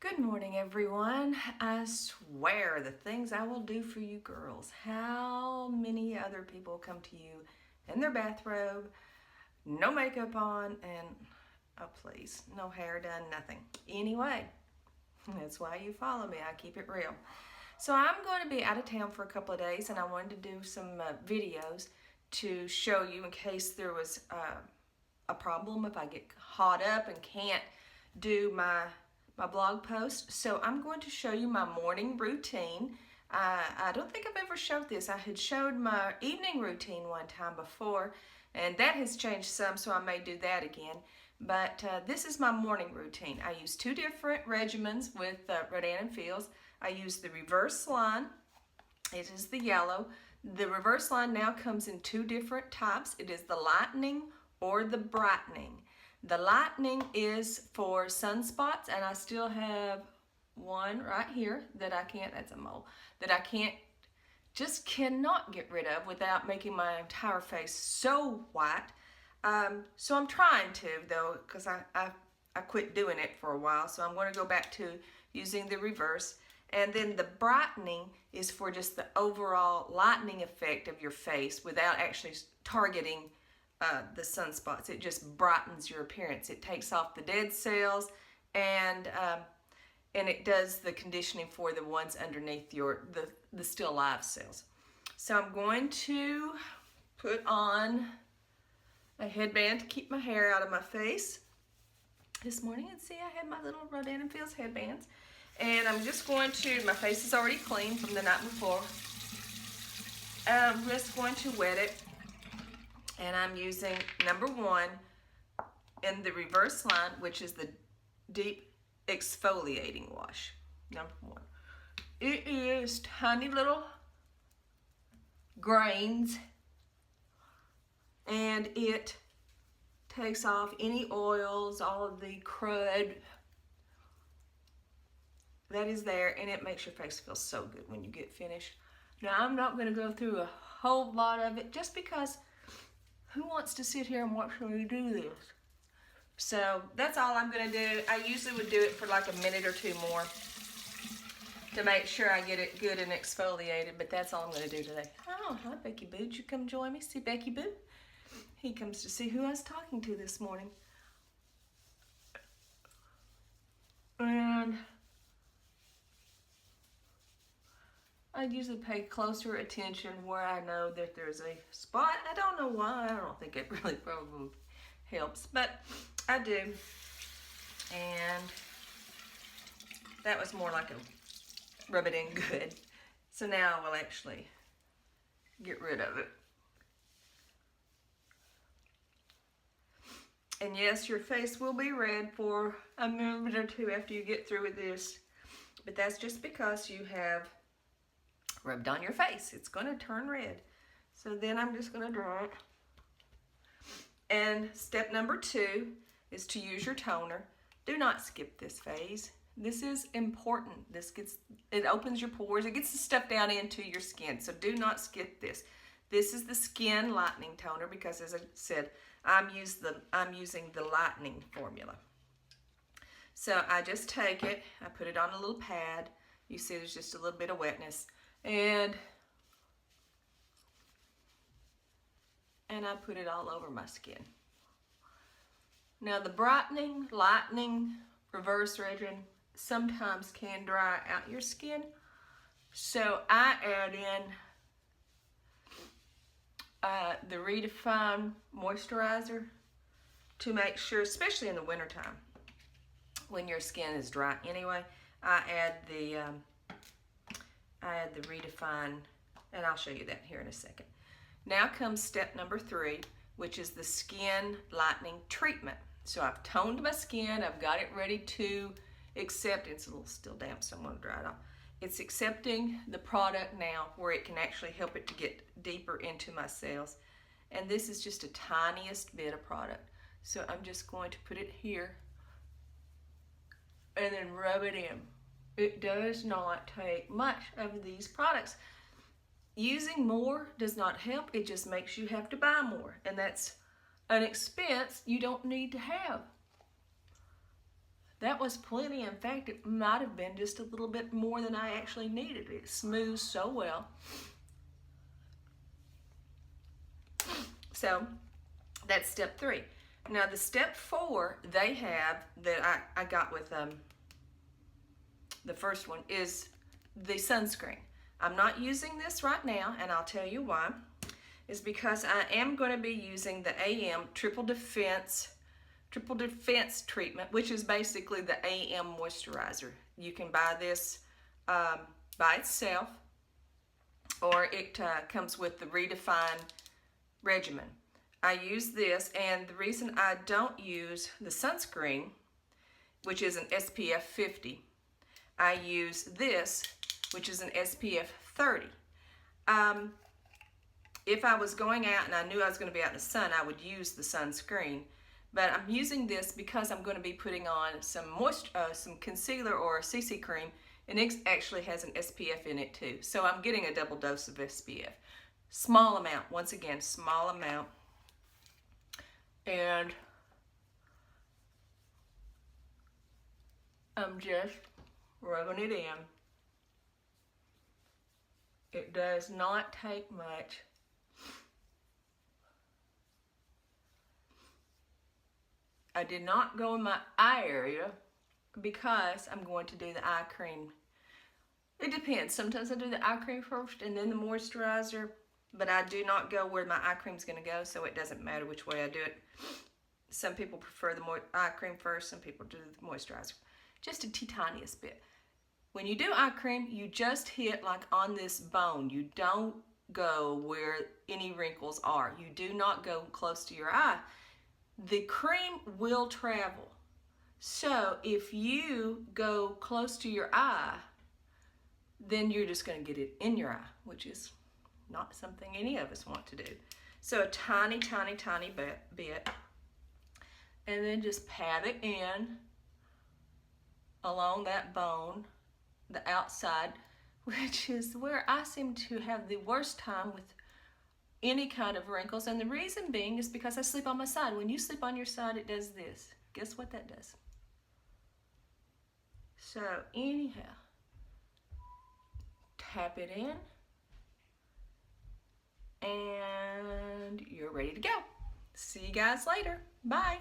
Good morning, everyone. I swear the things I will do for you girls. How many other people come to you in their bathrobe, no makeup on, and oh please, no hair done, nothing. Anyway, that's why you follow me. I keep it real. So I'm going to be out of town for a couple of days, and I wanted to do some videos to show you in case there was a problem, if I get caught up and can't do my blog post. So I'm going to show you my morning routine. I don't think I've ever showed this. I had showed my evening routine one time before, and that has changed some, so I may do that again. But this is my morning routine. I use two different regimens with Rodan & Fields. I use the reverse line. It is the yellow. The reverse line now comes in two different types. It is the lightening or the brightening. The lightening is for sunspots, and I still have one right here that I can't, that's a mole, that I cannot get rid of without making my entire face so white. So I'm trying to, though, because I quit doing it for a while, so I'm going to go back to using the reverse. And then the brightening is for just the overall lightening effect of your face without actually targeting the sunspots. It just brightens your appearance. It takes off the dead cells, and it does the conditioning for the ones underneath the still live cells. So I'm going to put on a headband to keep my hair out of my face this morning. And see, I had my little Rodan & Fields headbands. And I'm just going to, my face is already clean from the night before. I'm just going to wet it. And I'm using number 1 in the reverse line, which is the deep exfoliating wash. Number 1. It is tiny little grains, and it takes off any oils, all of the crud that is there, and it makes your face feel so good when you get finished. Now, I'm not going to go through a whole lot of it just because who wants to sit here and watch me do this? So that's all I'm going to do. I usually would do it for like a minute or two more to make sure I get it good and exfoliated, but that's all I'm going to do today. Oh, hi Becky Boo. Did you come join me? See Becky Boo? He comes to see who I was talking to this morning. And I usually pay closer attention where I know that there's a spot. I don't know why. I don't think it really probably helps, but I do. And that was more like a rub it in good. So now I will actually get rid of it. And yes, your face will be red for a minute or two after you get through with this, but that's just because you have rubbed on your face. It's going to turn red. So then I'm just going to dry it. And step number 2 is to use your toner. Do not skip this phase. This is important. It opens your pores. It gets the stuff down into your skin. So do not skip this. This is the skin lightening toner because, as I said, I'm using the lightening formula. So I just take it. I put it on a little pad. You see there's just a little bit of wetness. And I put it all over my skin. Now the brightening, lightening, reverse regimen sometimes can dry out your skin. So I add in the Redefine moisturizer to make sure, especially in the wintertime, when your skin is dry anyway, I add the Redefine, and I'll show you that here in a second. Now comes step number 3, which is the skin lightening treatment. So I've toned my skin, I've got it ready to accept. It's a little still damp, so I'm going to dry it off. It's accepting the product now where it can actually help it to get deeper into my cells. And this is just a tiniest bit of product. So I'm just going to put it here and then rub it in. It does not take much of these products. Using more does not help. It just makes you have to buy more. And that's an expense you don't need to have. That was plenty. In fact, it might have been just a little bit more than I actually needed. It smooths so well. So that's step 3. Now the step 4 they have that I got with the first one is the sunscreen. I'm not using this right now, and I'll tell you why. Is because I am going to be using the AM Triple Defense treatment, which is basically the AM moisturizer. You can buy this by itself, or it comes with the Redefine regimen. I use this, and the reason I don't use the sunscreen, which is an SPF 50, I use this, which is an SPF 30. If I was going out and I knew I was going to be out in the sun, I would use the sunscreen. But I'm using this because I'm going to be putting on some concealer or CC cream, and it actually has an SPF in it too. So I'm getting a double dose of SPF. Small amount, once again, small amount. And I'm just rubbing it in. It does not take much. I did not go in my eye area because I'm going to do the eye cream. It depends. Sometimes I do the eye cream first and then the moisturizer, but I do not go where my eye cream is going to go, so it doesn't matter which way I do it. Some people prefer the eye cream first, some people do the moisturizer. Just a tiniest bit. When you do eye cream, you just hit like on this bone. You don't go where any wrinkles are. You do not go close to your eye. The cream will travel. So if you go close to your eye, then you're just going to get it in your eye, which is not something any of us want to do. So a tiny, tiny, tiny bit. And then just pat it in along that bone, the outside, which is where I seem to have the worst time with any kind of wrinkles, and the reason being is because I sleep on my side. When you sleep on your side, it does this. Guess what that does? So anyhow, tap it in, and you're ready to go. See you guys later. Bye.